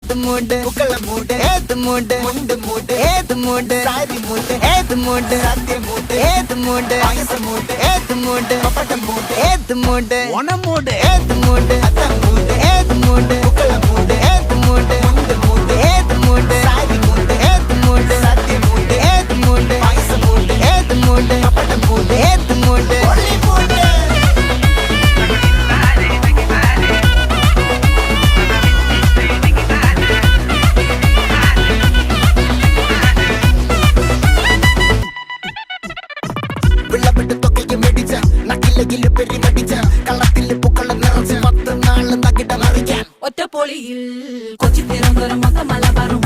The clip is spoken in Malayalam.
ഏത് മൂട് പുക്കള മൂട് ഏത് മൂട് മുണ്ട് മൂട് ഏത് മൂട് സാരി മൂട് ഏത് മൂട് സത്യ മൂട് ഏത് മൂട് പായസ മൂട് ഏത് മൂട് പപ്പടം മൂട് ഏത് മൂട് ഓണം മൂട് ഏത് മൂട് അത്തം മൂട് ഏത് മൂട് പുക്കള മൂട് ഏത് മൂട് മുണ്ട് മൂട് ഏത് മൂട് സാരി മൂട് ഏത് മൂട് സത്യ മൂട് ഏത് മൂട് പായസ മൂട് ഏത് മൂട് പപ്പടം മൂട് ഏത് മൂട് ഒളി മൂട് വിളവെട്ട് തൊക്കയും വെടിച്ച നക്കിലകില് പെരുമടിച്ച കള്ളത്തില് പൂക്കള നിറച്ച് 10 നാള് നകിട മറിക്കാൻ ഒറ്റപ്പൊളിയിൽ കൊച്ചി തിരുവനന്തപുരം മൊത്തം മലബാറും